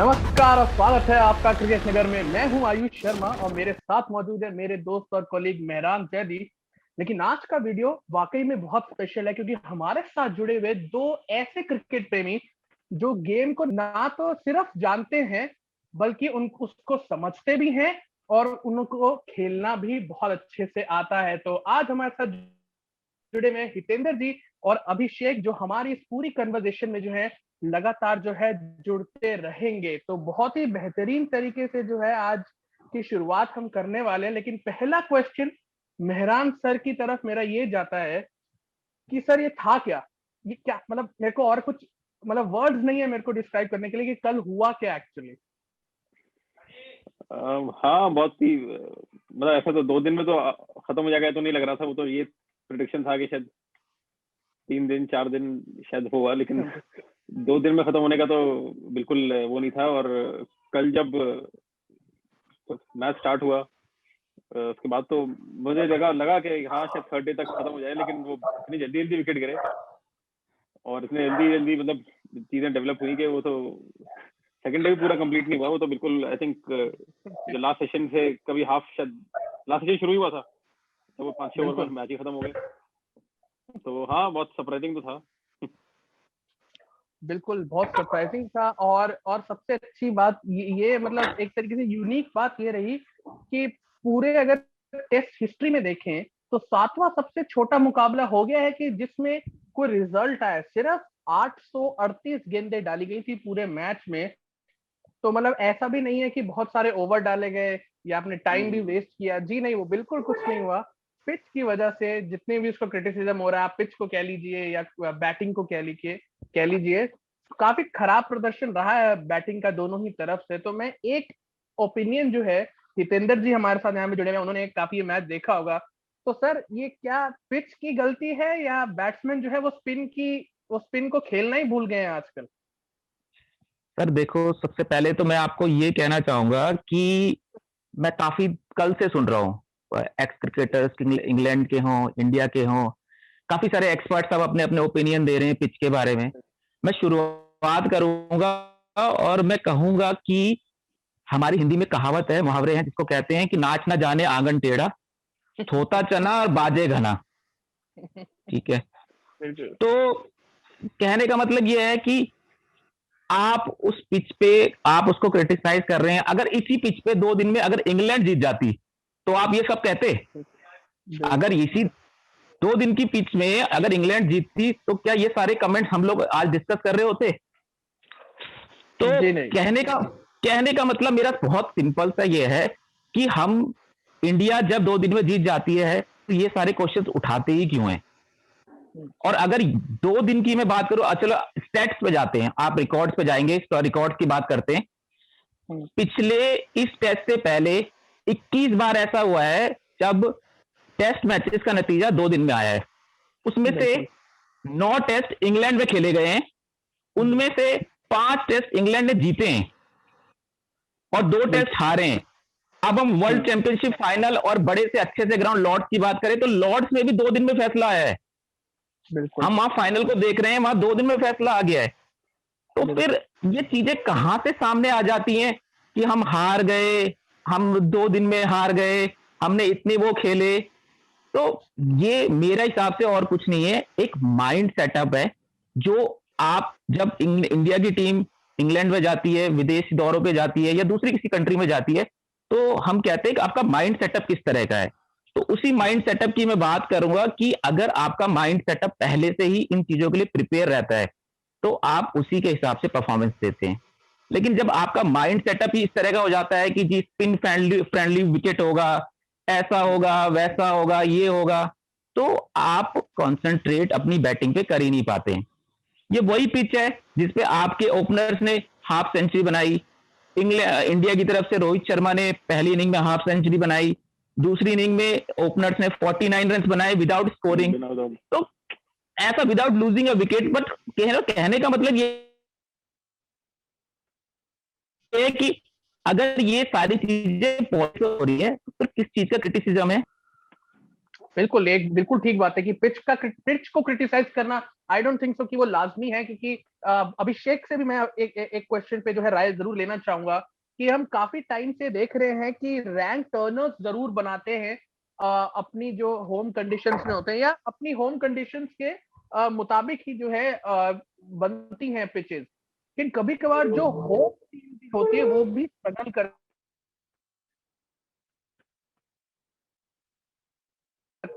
नमस्कार और स्वागत है आपका क्रिकेट नगर में। मैं हूं आयुष शर्मा और मेरे साथ मौजूद है मेरे दोस्त और कॉलीग मेहरान जैदी। लेकिन आज का वीडियो वाकई में बहुत स्पेशल है क्योंकि हमारे साथ जुड़े हुए दो ऐसे क्रिकेट प्रेमी जो गेम को ना तो सिर्फ जानते हैं बल्कि उसको समझते भी हैं और उनको खेलना भी बहुत अच्छे से आता है। तो आज हमारे साथ जुड़े हुए हितेंद्र जी और अभिषेक जो हमारी इस पूरी कन्वर्सेशन में जो है लगातार जो है जुड़ते रहेंगे। तो बहुत ही बेहतरीन तरीके से जो है आज की शुरुआत हम करने वाले हैं। लेकिन पहला क्वेश्चन मेहरान सर की तरफ मेरा ये जाता है कि सर ये था क्या, ये क्या मतलब मेरे को और कुछ मतलब वर्ड्स नहीं है मेरे को डिस्क्राइब करने के लिए कि कल हुआ क्या एक्चुअली। हाँ, बहुत ही मतलब ऐसा तो 2 दिन में तो खत्म हो जाएगा तो नहीं लग रहा था। वो तो ये प्रिडिक्शन था कि शायद 3 दिन 4 दिन शायद होगा, लेकिन 2 दिन में खत्म होने का तो बिल्कुल वो नहीं था। और कल जब मैच स्टार्ट हुआ उसके बाद तो मुझे लगा कि हाँ शायद थर्ड डे तक खत्म हो जाए, लेकिन वो इतनी जल्दी जल्दी विकेट गिरे और इतने जल्दी जल्दी मतलब चीजें डेवलप हुई कि वो तो सेकंड डे भी पूरा कंप्लीट नहीं हुआ। वो तो बिल्कुल आई थिंक जो लास्ट सेशन से कभी हाफ शायद लास्ट सेशन शुरू ही हुआ था तो वो 5-6 ओवर में मैच ही खत्म हो गए। तो हाँ, बहुत सरप्राइजिंग तो था। बिल्कुल बहुत सरप्राइजिंग था। और सबसे अच्छी बात ये मतलब एक तरीके से यूनिक बात ये रही कि पूरे अगर टेस्ट हिस्ट्री में देखें तो 7वां सबसे छोटा मुकाबला हो गया है कि जिसमें कोई रिजल्ट आया। सिर्फ 838 गेंदें डाली गई थी पूरे मैच में। तो मतलब ऐसा भी नहीं है कि बहुत सारे ओवर डाले गए या आपने टाइम भी वेस्ट किया। जी नहीं, वो बिल्कुल कुछ नहीं हुआ। पिच की वजह से जितने भी उसको क्रिटिसिज्म हो रहा है, पिच को कह लीजिए या बैटिंग को कह लीजिए, काफी खराब प्रदर्शन रहा है बैटिंग का दोनों ही तरफ से। तो मैं एक ओपिनियन जो है, हितेंद्र जी हमारे साथ यहाँ पे जुड़े हुए, उन्होंने काफी मैच देखा होगा। तो सर ये क्या पिच की गलती है या बैट्समैन जो है वो स्पिन को खेलना ही भूल गए हैं आजकल? सर देखो, सबसे पहले तो मैं आपको ये कहना चाहूंगा कि मैं काफी कल से सुन रहा हूँ एक्स क्रिकेटर्स इंग्लैंड के हों, इंडिया के हों, काफी सारे एक्सपर्ट सब अपने अपने ओपिनियन दे रहे हैं पिच के बारे में। मैं शुरुआत करूंगा और मैं कहूंगा कि हमारी हिंदी में कहावत है, मुहावरे हैं जिसको कहते हैं कि नाच ना जाने आंगन टेढ़ा, थोता चना और बाजे घना। ठीक है, तो कहने का मतलब यह है कि आप उस पिच पे आप उसको क्रिटिसाइज कर रहे हैं। अगर इसी पिच पे 2 दिन में अगर इंग्लैंड जीत जाती तो आप ये सब कहते? अगर इसी 2 दिन की पिच में अगर इंग्लैंड जीतती तो क्या ये सारे कमेंट्स हम लोग आज डिस्कस कर रहे होते? तो कहने का मतलब मेरा बहुत सिंपल सा ये है कि हम इंडिया जब 2 दिन में जीत जाती है तो ये सारे क्वेश्चंस उठाते ही क्यों हैं? और अगर 2 दिन की मैं बात करूं, चलो स्टैट्स पे जाते हैं, आप रिकॉर्ड्स पे जाएंगे तो रिकॉर्ड्स की बात करते हैं। पिछले इस टेस्ट से पहले 21 बार ऐसा हुआ है जब टेस्ट मैचेस का नतीजा 2 दिन में आया है। उसमें से 9 टेस्ट इंग्लैंड में खेले गए हैं, उनमें से 5 टेस्ट इंग्लैंड ने जीते हैं और 2 टेस्ट हारे हैं। अब हम वर्ल्ड चैंपियनशिप फाइनल और बड़े से अच्छे से ग्राउंड लॉर्ड्स की बात करें तो लॉर्ड्स में भी 2 दिन में फैसला आया है। हम वहां फाइनल को देख रहे हैं, वहां 2 दिन में फैसला आ गया है। तो फिर ये चीजें कहां से सामने आ जाती हैं कि हम हार गए, हम 2 दिन में हार गए, हमने इतने वो खेले? तो ये मेरा हिसाब से और कुछ नहीं है, एक माइंड सेटअप है। जो आप जब इंडिया की टीम इंग्लैंड में जाती है, विदेश दौरों पे जाती है या दूसरी किसी कंट्री में जाती है, तो हम कहते हैं कि आपका माइंड सेटअप किस तरह का है। तो उसी माइंड सेटअप की मैं बात करूंगा कि अगर आपका माइंड सेटअप पहले से ही इन चीजों के लिए प्रिपेयर रहता है तो आप उसी के हिसाब से परफॉर्मेंस देते हैं। लेकिन जब आपका माइंड सेटअप ही इस तरह का हो जाता है कि जी स्पिन फ्रेंडली विकेट होगा, ऐसा होगा, वैसा होगा, ये होगा, तो आप कंसंट्रेट अपनी बैटिंग पे कर ही नहीं पाते हैं। ये वही पिच है जिसपे आपके ओपनर्स ने हाफ सेंचुरी बनाई। इंडिया की तरफ से रोहित शर्मा ने पहली इनिंग में हाफ सेंचुरी बनाई, दूसरी इनिंग में ओपनर्स ने 49 रन बनाए विदाउट स्कोरिंग। तो ऐसा without losing a wicket. But कहने का मतलब ये है कि अगर ये सारी चीजें पॉजिटिव हो रही है तो फिर किस चीज का क्रिटिसिज्म है? बिल्कुल, एक बिल्कुल ठीक बात है कि पिच को क्रिटिसाइज करना आई डोंट थिंक सो कि वो लाजमी है, क्योंकि अभिषेक से भी मैं एक क्वेश्चन पे जो है राय जरूर लेना चाहूंगा कि हम काफी टाइम से देख रहे हैं कि रैंक टर्नर्स जरूर बनाते हैं अपनी जो होम कंडीशंस में होते हैं या अपनी होम कंडीशंस के मुताबिक ही जो है बनती हैं पिचेस, लेकिन कभी कभार जो होम टीम होती है वो भी स्ट्रगल करती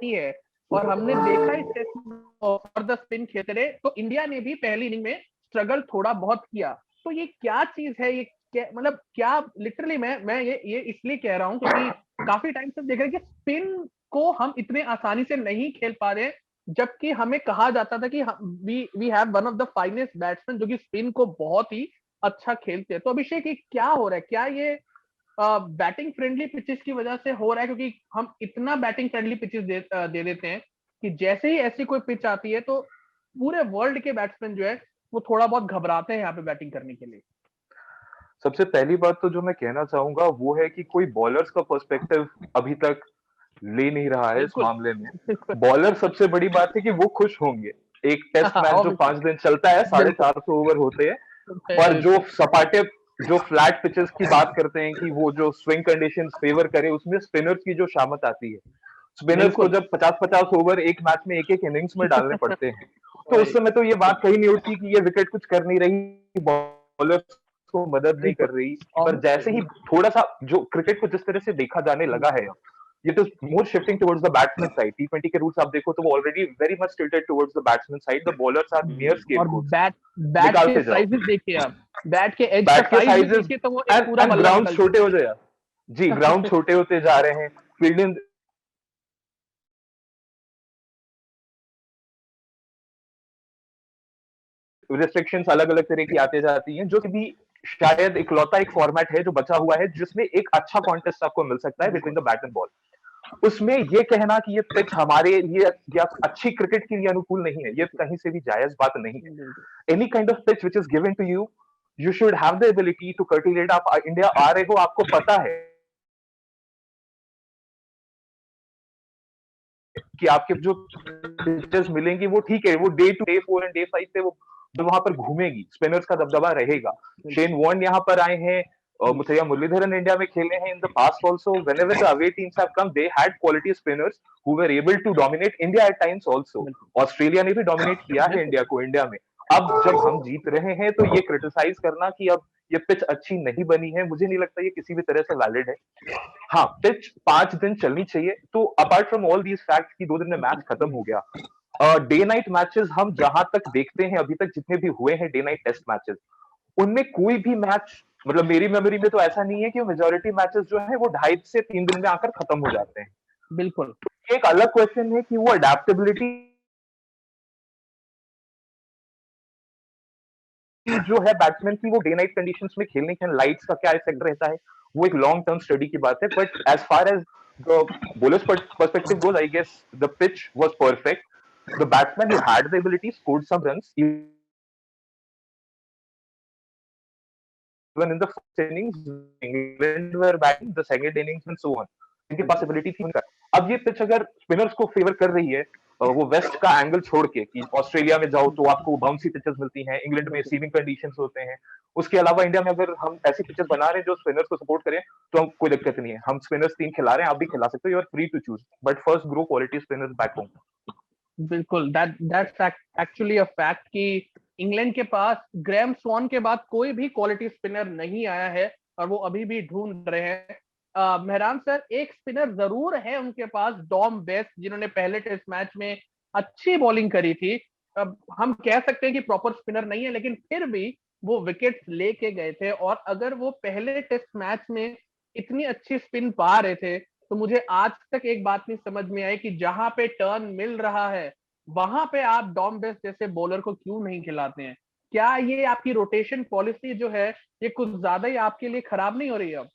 है। और हमने देखा इस टेस्ट में जबरदस्त स्पिन खेलते रहे, तो इंडिया ने भी पहली इनिंग में स्ट्रगल थोड़ा बहुत किया। तो ये क्या चीज है, ये क्या मतलब क्या लिटरली मैं ये इसलिए कह रहा हूं क्योंकि काफी टाइम से देख रहे हैं कि स्पिन को हम इतने आसानी से नहीं खेल पा रहे हैं, जबकि हमें कहा जाता था कि we have one of the finest batsman जो कि स्पिन को बहुत ही अच्छा खेलते हैं। तो अभिषेक ये क्या हो रहा है, क्या ये बैटिंग फ्रेंडली पिचेस की वजह से हो रहा है, क्योंकि हम इतना बैटिंग फ्रेंडली पिचेस दे देते हैं कि जैसे ही ऐसी कोई पिच आती है तो पूरे वर्ल्ड के बैट्समैन जो है वो थोड़ा बहुत घबराते हैं यहाँ पे बैटिंग करने के लिए। सबसे पहली बात तो जो मैं कहना चाहूंगा वो है कि कोई बॉलर्स का पर्सपेक्टिव अभी तक ले नहीं रहा है इस बिल्कुल मामले में। बिल्कुल। बॉलर सबसे बड़ी बात है कि वो खुश होंगे। एक टेस्ट मैच जो 5 दिन चलता है, बिल्कुल 450 ओवर होते हैं, और जो बिल्कुल सपाटे जो फ्लैट पिचेस की बात करते हैं कि वो जो स्विंग कंडीशंस फेवर करे, उसमें स्पिनर्स की जो शामत आती है, स्पिनर्स को बिल्कुल। जब 50-50 ओवर एक मैच में एक एक इनिंग्स में डालने पड़ते हैं, तो उस वही, समय तो ये बात कही नहीं उठती कि ये विकेट कुछ कर नहीं रही, बॉलर्स को मदद नहीं कर बिल्कुल रही। पर जैसे ही ऑब्वियसली। थोड़ा सा जो क्रिकेट को जिस तरह से देखा जाने लगा है, ये तो more shifting towards the batsman side. टी20 के रूल्स आप देखो तो वो already very much tilted towards the batsman side. The bowlers are near और स्केपगोट्स। बैट के निकालते जाओ, साइजेस देखिए आप, बैट के एज का बैट के साइज भी साइजेस देखिए तो वो एक एंड पूरा एंड बल्ला ग्राउंड निकल छोटे हो जाए। जी, ग्राउंड जाए। छोटे होते जा रहे हैं, फील्डिंग रिस्ट्रिक्शंस अलग अलग तरह की आते जाती हैं, जो कि भी शायद इकलौता एक फॉर्मेट है जो बचा हुआ है जिसमें एक अच्छा कॉन्टेस्ट आपको मिल सकता है बिटवीन बिल्कुल द बैट एंड बॉल। उसमें ये कहना कि ये पिच हमारे लिए या अच्छी क्रिकेट के लिए अनुकूल नहीं है, ये कहीं से भी जायज बात नहीं है। बिल्कुल any kind of pitch which is given to you, you should have the ability to cultivate. आप इंडिया आ रहे हो, आपको पता है कि आपके जो पिचेस मिलेंगी वो ठीक है, वो डे 4 एंड डे 5 पे वो वहां पर घूमेगी, स्पिनर्स का दबदबा रहेगा। शेन वॉर्न यहाँ पर आए हैं, मुथैया मुरलीधरन इंडिया में खेले हैं in the past also. Whenever the away teams have come, they had quality spinners who were able to dominate India at times also. बिल्कुल ऑस्ट्रेलिया ने भी डोमिनेट किया है बिल्कुल। इंडिया को इंडिया में। अब जब हम जीत रहे हैं तो ये क्रिटिसाइज करना कि अब ये पिच अच्छी नहीं बनी है, मुझे नहीं लगता ये किसी भी तरह से वैलिड है। हाँ, पिच 5 दिन चलनी चाहिए। तो apart from all these facts की 2 दिन में मैच खत्म हो गया। डे नाइट मैचेस हम जहां तक देखते हैं, अभी तक जितने भी हुए हैं डे नाइट टेस्ट मैचेस, उनमें कोई भी मैच, मतलब मेरी मेमोरी में तो ऐसा नहीं है कि मेजोरिटी मैचेस जो है वो 2.5 से 3 दिन में आकर खत्म हो जाते हैं। बिल्कुल ये एक अलग क्वेश्चन है कि वो अडेप्टेबिलिटी जो है बैट्समैन की, वो डे नाइट कंडीशंस में खेलने के लाइट्स का क्या इफेक्ट रहता है, वो एक लॉन्ग टर्म स्टडी की बात है। But as far as the bowler's perspective goes, I guess the pitch was perfect. The batsman who had the ability scored some runs even in the first innings. England were batting the second innings and so on. इनके पास ability थी उनका। अब ये pitch अगर spinners को favour कर रही है, वो वेस्ट का एंगल छोड़ के कि ऑस्ट्रेलिया में जाओ तो आपको बाउंसी पिचेस मिलती हैं, इंग्लैंड में बिल्कुल सीविंग कंडीशंस होते हैं, उसके अलावा इंडिया में अगर हम ऐसी पिचेस बना रहे हैं जो स्पिनर्स को सपोर्ट करें, तो हम कोई दिक्कत नहीं है। हम स्पिनर्स 3 खिला रहे हैं, आप भी खिला सकते हो, you are free to choose, but first grow quality spinners back home. बिल्कुल। दैट्स एक्चुअली अ फैक्ट कि इंग्लैंड के पास ग्रैम स्वॉन के बाद कोई भी क्वालिटी स्पिनर नहीं आया है और वो अभी भी ढूंढ रहे हैं। मेहरान सर, एक स्पिनर जरूर है उनके पास, डॉम बेस्ट, जिन्होंने पहले टेस्ट मैच में अच्छी बॉलिंग करी थी। अब हम कह सकते हैं कि प्रॉपर स्पिनर नहीं है, लेकिन फिर भी वो विकेट्स लेके गए थे। और अगर वो पहले टेस्ट मैच में इतनी अच्छी स्पिन पा रहे थे, तो मुझे आज तक एक बात नहीं समझ में आई कि जहां पे टर्न मिल रहा है वहां पे आप डॉम बेस्ट जैसे बॉलर को क्यों नहीं खिलाते हैं। क्या ये आपकी रोटेशन पॉलिसी जो है ये कुछ ज्यादा ही आपके लिए खराब नहीं हो रही है अब?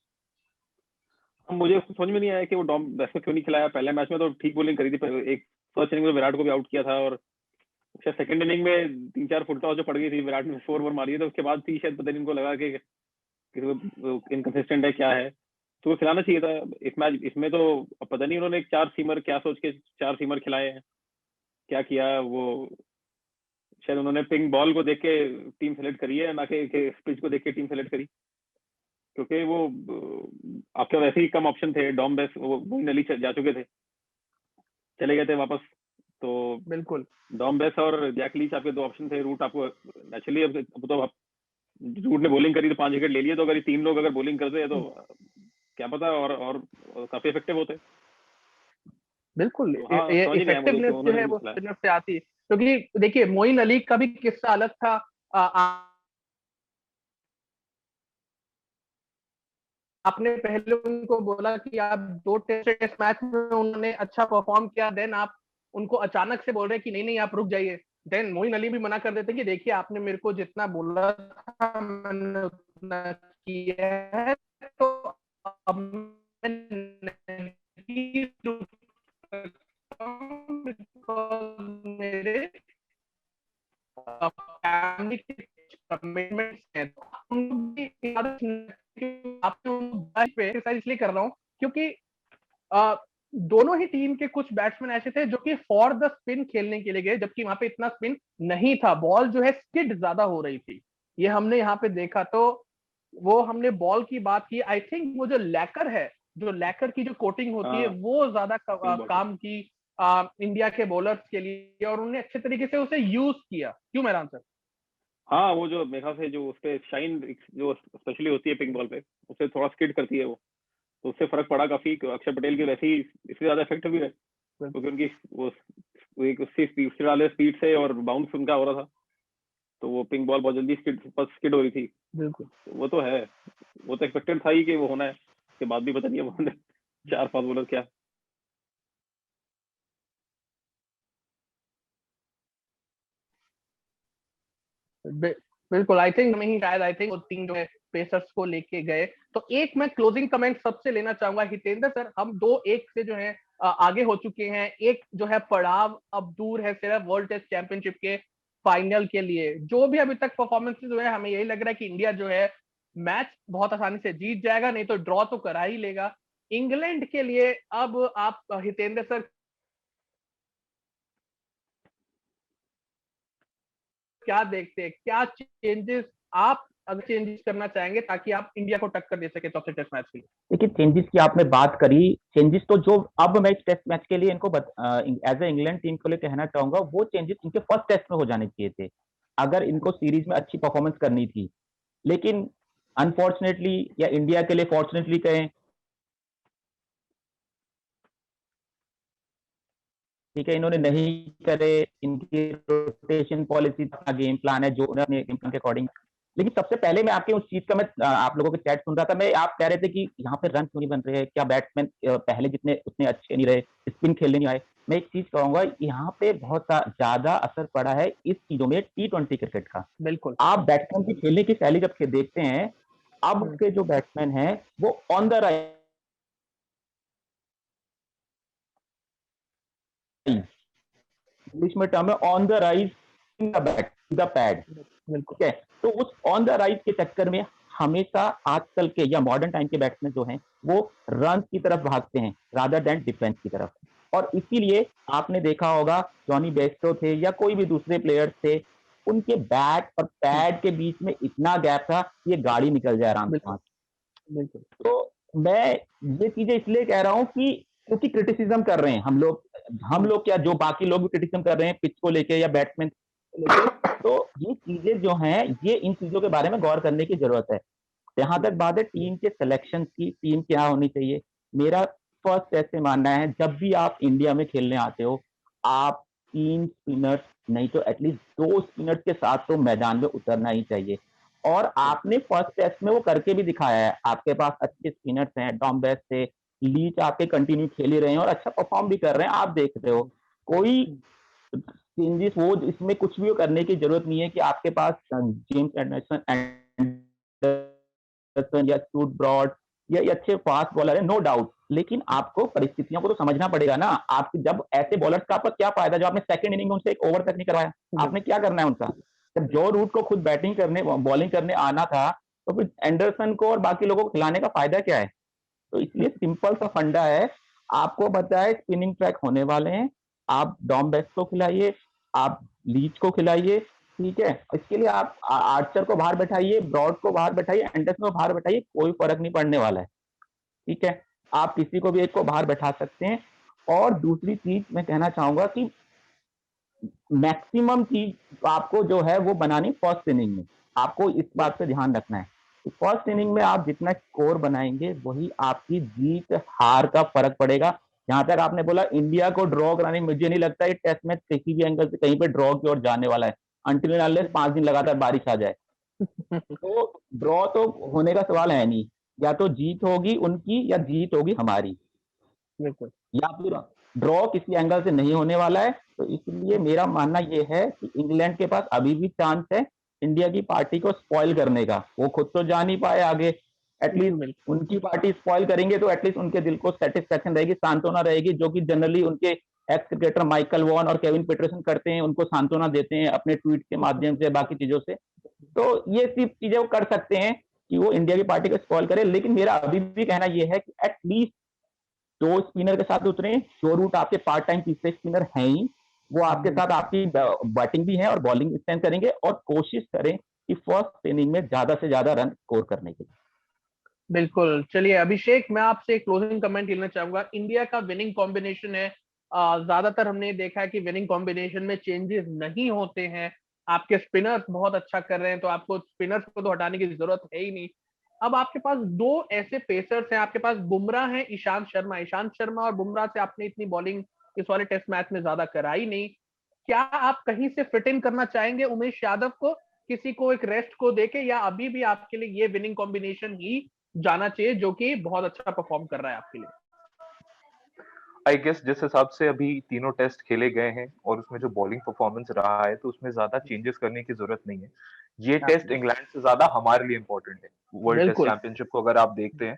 मुझे समझ में नहीं आया कि वो डॉम बेस्ट को क्यों नहीं खिलाया। पहले मैच में तो ठीक बॉलिंग करी थी, एक फर्स्ट इनिंग में विराट को भी आउट किया था, और शायद सेकंड इनिंग में 3-4 फुटटॉस जो पड़ गई थी, विराट ने 4 ओवर मारी है, तो उसके बाद थी शायद, पता नहीं उनको लगा कि इनकंसिस्टेंट है क्या है। तो खिलाना चाहिए था इस मैच। इसमें तो पता नहीं उन्होंने 4 सीमर क्या सोच के 4 सीमर खिलाए हैं, क्या किया वो। शायद उन्होंने पिंक बॉल को देख के टीम सेलेक्ट करी है, ना कि पिच को देख के टीम सेलेक्ट करी, क्योंकि वो आपके वैसे ही कम ऑप्शन थे। डॉम बेस वो मोइन अली जा चुके थे, चले गए थे वापस, तो बिल्कुल डॉम बेस और जैक लीच आपके 2 ऑप्शन थे। रूट आपको नेचुरली अब तो रूट ने बॉलिंग करी तो 5 विकेट ले लिए, तो अगर 3 लोग अगर बॉलिंग करते हैं तो क्या पता और काफी इफेक्टिव होते। बिल्कुल तो हाँ, ये समझ नहीं आया मुझे इफेक्टिवनेस क्यों जो उन्होंने है वो खिलाया। स्पिनर से आती है, क्योंकि देखिए मोइन अली का भी किस्सा अलग था। आपने पहले उनको बोला कि आप 2 टेस्ट मैच में उन्होंने अच्छा परफॉर्म किया, देन आप उनको अचानक से बोल रहे हैं कि नहीं नहीं आप रुक जाइए। देन मोइन अली भी मना कर देते कि देखिए आपने मेरे को जितना बोला था मैंने उतना किया है, तो अब मैं नहीं रुक सकता हूं because मेरे फैमिली के कमिटमेंट्स हैं। तो हम भी इसलिए कर रहा हूँ क्योंकि दोनों ही टीम के कुछ बैट्समैन ऐसे थे जो कि फॉर द स्पिन खेलने के लिए गए, जबकि वहां पे इतना स्पिन नहीं था, बॉल जो है स्किड ज्यादा हो रही थी, ये हमने यहाँ पे देखा। तो वो हमने बॉल की बात की, आई थिंक वो जो लैकर है, जो लैकर की जो कोटिंग होती है हाँ, वो ज्यादा पिंक बॉल काम की इंडिया के बॉलर्स के लिए, और उन्होंने अच्छे तरीके से उसे यूज किया। क्यों मेहरान सर? हाँ, वो जो मेरे ख्याल से जो उस पे शाइन जो स्पेशली होती है पिंक बॉल पे, उससे थोड़ा स्किड करती है वो, तो उससे फर्क पड़ा काफी। अक्षर पटेल की वैसे ही इससे ज्यादा इफेक्टिव भी है, क्योंकि उनकी वो एक उससे स्पीड वाले स्पीड से और बाउंस उनका हो रहा था, तो वो पिंक बॉल बहुत जल्दी स्किड हो रही थी। बिल्कुल वो तो है, वो तो एक्सपेक्टेड था ही कि वो होना है। उसके बाद भी पता नहीं है उन्होंने 4 फास्ट बॉलर क्या। बिल्कुल आई थिंक नहीं, शायद आई थिंक वो 3 जो है पेसर्स को लेके गए। तो एक मैं क्लोजिंग कमेंट सबसे लेना चाहूंगा हितेंद्र सर, हम 2-1 से जो है आगे हो चुके हैं, एक जो है पड़ाव अब दूर है सिर्फ वर्ल्ड टेस्ट चैंपियनशिप के फाइनल के लिए। जो भी अभी तक परफॉर्मेंसेज हुए हैं, हमें यही लग रहा है कि इंडिया जो है मैच बहुत आसानी से जीत जाएगा, नहीं तो ड्रॉ तो करा ही लेगा। इंग्लैंड के लिए अब आप हितेंद्र सर क्या देखते हैं, क्या चेंजेस आप अगर चेंजेस करना चाहेंगे ताकि आप इंडिया को टक्कर दे सके चौथे टेस्ट मैच के लिए? देखिए चेंजेस की आपने बात करी, चेंजेस तो जो अब मैं टेस्ट मैच के लिए इनको एज ए इंग्लैंड टीम के लिए कहना चाहूंगा, वो चेंजेस इनके फर्स्ट टेस्ट में हो जाने चाहिए थे अगर इनको सीरीज में अच्छी परफॉर्मेंस करनी थी। लेकिन अनफॉर्चुनेटली या इंडिया के लिए फॉर्चुनेटली कहें, ठीक है, इन्होंने नहीं करे, इनकी रोटेशन पॉलिसी का गेम प्लान है जो उन्होंने अपने गेम प्लान के अकॉर्डिंग। लेकिन सबसे पहले मैं आपके उस चीज का मैं आप लोगों के चैट सुन रहा था, मैं आप कह रहे थे कि यहाँ पे रन क्यों नहीं बन रहे हैं, क्या बैट्समैन पहले जितने उतने अच्छे नहीं रहे, स्पिन खेलने नहीं आए। मैं एक चीज कहूंगा, यहाँ पे बहुत ज्यादा असर पड़ा है इस चीजों में T20 क्रिकेट का। बिल्कुल आप बैट्समैन की खेलने की शैली जब देखते हैं, अब के जो बैट्समैन है वो ऑन द राइज, इंग्लिश में टर्म है on the rise in the bat the pad, ठीक है। तो उस ऑन द राइज के चक्कर में हमेशा आजकल के या मॉडर्न टाइम के बैट्समैन जो हैं वो रन की तरफ भागते हैं रादर देन डिफेंस की तरफ। और इसीलिए आपने देखा होगा जॉनी बेस्टो थे या कोई भी दूसरे प्लेयर्स थे, उनके बैट और पैड के बीच में इतना गैप था कि ये गाड़ी निकल जाए आराम से वहां से। बिल्कुल तो मैं ये चीजें इसलिए कह रहा हूँ कि क्योंकि क्रिटिसिज्म कर रहे हैं हम लोग क्या, जो बाकी लोग भी क्रिटिसिज्म कर रहे हैं पिच को लेके या बैट्समैन को लेके, तो ये चीजें जो हैं ये इन चीजों के बारे में गौर करने की जरूरत है। जहां तक बात है टीम के सिलेक्शन की, टीम क्या होनी चाहिए, मेरा फर्स्ट ऐसे मानना है, जब भी आप इंडिया में खेलने आते हो, आप 3 स्पिनर्स नहीं तो एटलीस्ट 2 स्पिनर्स के साथ तो मैदान में उतरना ही चाहिए। और आपने फर्स्ट टेस्ट में वो करके भी दिखाया है, आपके पास अच्छे स्पिनर्स हैं, डॉम बेस्ट से लीच आपके कंटिन्यू खेल ही रहे हैं और अच्छा परफॉर्म भी कर रहे हैं, आप देख रहे हो। कोई चेंजेस वो इसमें कुछ भी करने की जरूरत नहीं है कि आपके पास जेम्स एंडरसन या स्टूट ब्रॉड या ये अच्छे फास्ट बॉलर है, नो डाउट, लेकिन आपको परिस्थितियों को तो समझना पड़ेगा ना। आप जब ऐसे बॉलर्स का आपका क्या फायदा, जो आपने सेकंड इनिंग में उनसे एक ओवर तक नहीं करवाया, आपने क्या करना है उनका? जब जो रूट को खुद बॉलिंग करने आना था, तो फिर एंडरसन को और बाकी लोगों को खिलाने का फायदा क्या है? तो इसलिए सिंपल सा फंडा है, आपको पता है स्पिनिंग ट्रैक होने वाले हैं, आप डॉम बेस्ट को खिलाइए, आप लीच को खिलाइए, ठीक है। इसके लिए आप आर्चर को बाहर बैठाइए, ब्रॉड को बाहर बैठाइए, एंडरसन को बाहर बैठाइए, कोई फर्क नहीं पड़ने वाला है, ठीक है। आप किसी को भी एक को बाहर बैठा सकते हैं। और दूसरी चीज मैं कहना चाहूंगा कि मैक्सिमम चीज आपको जो है वो बनानी फर्स्ट इनिंग में, आपको इस बात पे ध्यान रखना है कि फर्स्ट इनिंग में आप जितना स्कोर बनाएंगे वही आपकी जीत हार का फर्क पड़ेगा। जहां तक आपने बोला इंडिया को ड्रॉ कराने, मुझे नहीं लगता है टेस्ट मैच किसी भी एंगल से कहीं पे ड्रॉ की ओर जाने वाला है, अंटिल अनलेस 5 दिन लगातार बारिश आ जाए। तो ड्रॉ तो होने का सवाल है नहीं, या तो जीत होगी उनकी या जीत होगी हमारी, बिल्कुल। या फिर ड्रॉ किसी एंगल से नहीं होने वाला है। तो इसलिए मेरा मानना यह है कि इंग्लैंड के पास अभी भी चांस है इंडिया की पार्टी को स्पॉइल करने का। वो खुद तो जा नहीं पाए आगे, एटलीस्ट उनकी पार्टी स्पॉइल करेंगे तो एटलीस्ट उनके दिल को सेटिस्फेक्शन रहेगी, सांत्वना रहेगी, जो कि जनरली उनके एक्स क्रिकेटर माइकल वॉन और केविन पीटरसन करते हैं, उनको सांत्वना देते हैं अपने ट्वीट के माध्यम से, बाकी चीजों से। तो ये सिर्फ चीजें वो कर सकते हैं कि वो इंडिया की पार्टी को स्पॉइल करे। लेकिन मेरा अभी भी कहना यह है कि एटलीस्ट 2 स्पिनर के साथ उतरे, जो रूट आपके पार्ट टाइम तीसरे स्पिनर हैं ही, वो आपके साथ आपकी बैटिंग भी है और बॉलिंग स्टैंड करेंगे, और कोशिश करें कि फर्स्ट इनिंग में ज्यादा से ज्यादा रन स्कोर करने के लिए। बिल्कुल। चलिए अभिषेक, मैं आपसे क्लोजिंग कमेंट लेना चाहूंगा। इंडिया का विनिंग कॉम्बिनेशन है, ज्यादातर हमने देखा है कि विनिंग कॉम्बिनेशन में चेंजेस नहीं होते हैं। आपके स्पिनर्स बहुत अच्छा कर रहे हैं, तो आपको स्पिनर्स को तो हटाने की जरूरत है ही नहीं। अब आपके पास दो ऐसे पेसर्स हैं, आपके पास बुमराह है, ईशांत शर्मा और बुमराह से आपने इतनी बॉलिंग इस वाले टेस्ट मैच में ज्यादा कराई नहीं। क्या आप कहीं से फिट इन करना चाहेंगे उमेश यादव को, किसी को एक रेस्ट को देके, या अभी भी आपके लिए ये विनिंग कॉम्बिनेशन ही जाना चाहिए जो कि बहुत अच्छा परफॉर्म कर रहा है आपके लिए? आई गेस जिस हिसाब से अभी तीनों टेस्ट खेले गए हैं और उसमें जो बॉलिंग परफॉर्मेंस रहा है, तो उसमें ज्यादा चेंजेस करने की जरूरत नहीं है। ये टेस्ट इंग्लैंड से ज्यादा हमारे लिए इंपॉर्टेंट है। वर्ल्ड टेस्ट बिल्कुल। चैंपियनशिप को अगर आप देखते हैं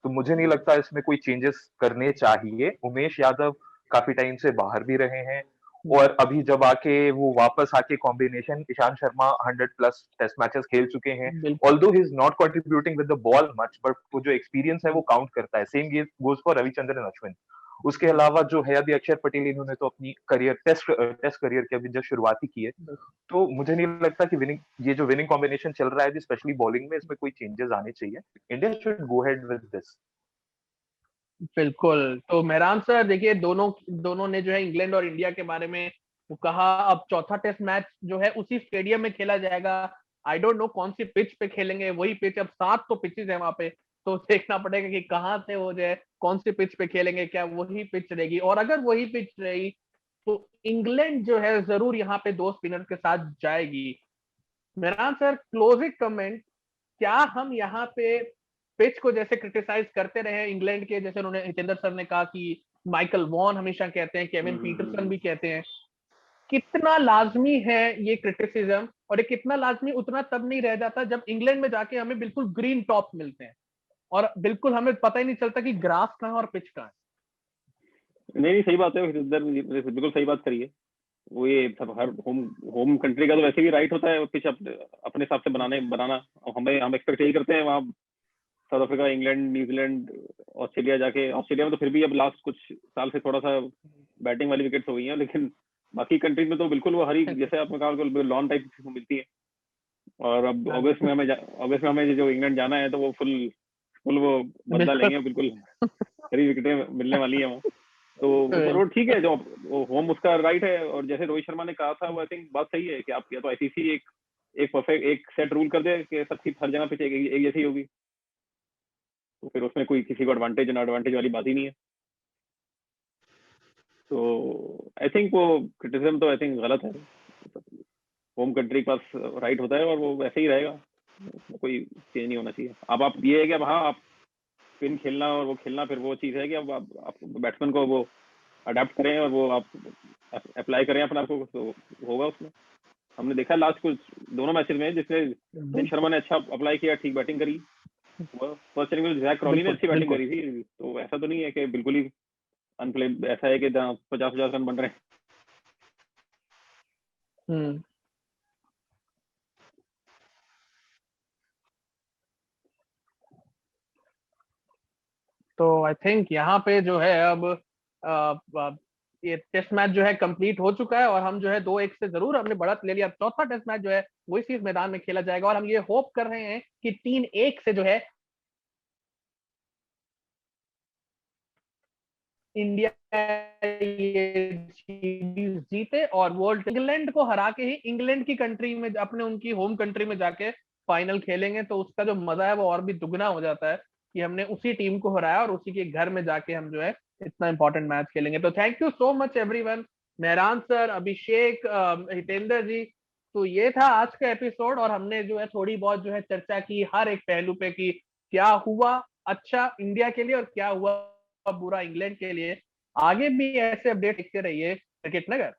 तो मुझे नहीं लगता इसमें कोई चेंजेस करने चाहिए। उमेश यादव काफी टाइम से बाहर भी रहे हैं, और अभी जब आके वो वापस आके combination, Ishant Sharma 100+ test matches खेल चुके हैं। बिल्कुल। Although he is not contributing with the ball much, बट वो जो एक्सपीरियंस है वो काउंट करता है। Same goes for Ravichandran Ashwin. उसके अलावा जो है अभी अक्षर पटेल, इन्होंने तो अपनी करियर टेस्ट करियर की अभी जब शुरुआत ही की है। तो मुझे नहीं लगता कि ये जो विनिंग कॉम्बिनेशन चल रहा है स्पेशली बॉलिंग में, इसमें कोई चेंजेस आने चाहिए। India should go head with this. बिल्कुल। तो मेहरान सर, देखिए दोनों दोनों ने जो है इंग्लैंड और इंडिया के बारे में वो कहा। अब चौथा टेस्ट मैच जो है उसी स्टेडियम में खेला जाएगा। आई डोंट नो कौन सी पिच पे खेलेंगे, वही पिच, अब 7 तो पिचेस है वहां पे, तो देखना पड़ेगा कि कहाँ से वो जो है कौन सी पिच पे खेलेंगे, क्या वही पिच रहेगी। और अगर वही पिच रही तो इंग्लैंड जो है जरूर यहाँ पे 2 स्पिनर के साथ जाएगी। मेहरान सर, क्लोजिंग कमेंट, क्या हम यहाँ पे पिच को जैसे क्रिटिसाइज करते रहे इंग्लैंड के, जैसे उन्होंने हितेंद्र सर ने कहा कि माइकल वॉन हमेशा कहते हैं, केविन पीटरसन भी कहते हैं, कितना लाजमी है ये क्रिटिसिज्म? और ये कितना लाजमी उतना तब नहीं रह जाता जब इंग्लैंड में जाके हमें बिल्कुल ग्रीन टॉप मिलते हैं और बिल्कुल हमें पता ही नहीं चलता कि ग्रास कहाँ और पिच कहाँ है। नहीं, सही बात है, बिल्कुल सही बात करिए। वो ये सब हर होम होम कंट्री का तो वैसे भी राइट होता है पिच अपने हिसाब से बनाना। हम एक्सपेक्ट यही करते हैं वहाँ south Africa, England, New Zealand, Australia जाके। ऑस्ट्रेलिया में तो फिर भी अब लास्ट कुछ साल से थोड़ा सा बैटिंग वाली विकेट्स हो गई हैं, लेकिन बाकी कंट्रीज में तो बिल्कुल वो हरी, जैसे आपने कहा, बिल्कुल लॉन टाइप मिलती है। और अब अगस्त में हमें जो इंग्लैंड जाना है तो वो फुल फुल वो बदला लेंगे, बिल्कुल हरी विकेटें मिलने वाली है वहाँ। तो वो ठीक है, जो होम उसका राइट है। और जैसे रोहित शर्मा ने कहा था, वो आई थिंक बात सही है कि आप या तो आईसीसी एक परफेक्ट एक सेट रूल कर दे कि सबकी हर जगह पिच एक जैसी होगी, तो फिर उसमें कोई किसी को एडवांटेज ना एडवांटेज वाली बात ही नहीं है। तो आई थिंक वो क्रिटिसिज्म तो आई थिंक गलत है। होम कंट्री के पास राइट होता है और वो वैसे ही रहेगा, कोई चेंज नहीं होना चाहिए। अब आप ये है कि अब हाँ, आप स्पिन खेलना और वो खेलना, फिर वो चीज़ है कि अब आप बैट्समैन को वो अडेप्ट करें और वो आप अप्लाई करें अपने आप को, तो होगा उसमें। हमने देखा लास्ट कुछ दोनों मैचेस में, जिसने दिनेश शर्मा ने अच्छा अप्लाई किया, ठीक बैटिंग करी। फर्स्ट इनिंग में जैक क्रॉली ने अच्छी बैटिंग करी थी, तो ऐसा तो नहीं है कि बिल्कुल ही अनप्ले, ऐसा है कि 50-50 रन बन रहे हैं। तो आई थिंक यहाँ पे जो है अब ये टेस्ट मैच जो है कंप्लीट हो चुका है और हम जो है 2-1 से जरूर हमने बढ़त ले लिया। चौथा टेस्ट मैच जो है वो इसी मैदान में खेला जाएगा और हम ये होप कर रहे हैं कि 3-1 से जो है इंडिया ये सीरीज जीते और वर्ल्ड इंग्लैंड को हरा के ही इंग्लैंड की कंट्री में अपने उनकी होम कंट्री में जाके फाइनल खेलेंगे। तो उसका जो मजा है वो और भी दुगना हो जाता है कि हमने उसी टीम को हराया और उसी के घर में जाके हम जो है इतना इंपॉर्टेंट मैच खेलेंगे। तो thank you so much everyone, Mehran sir, Abhishek, Hitendra ji. तो ये था आज का एपिसोड और हमने जो है थोड़ी बहुत जो है चर्चा की हर एक पहलू पे कि क्या हुआ अच्छा इंडिया के लिए और क्या हुआ बुरा इंग्लैंड के लिए। आगे भी ऐसे अपडेट देखते रहिए क्रिकेट नगर।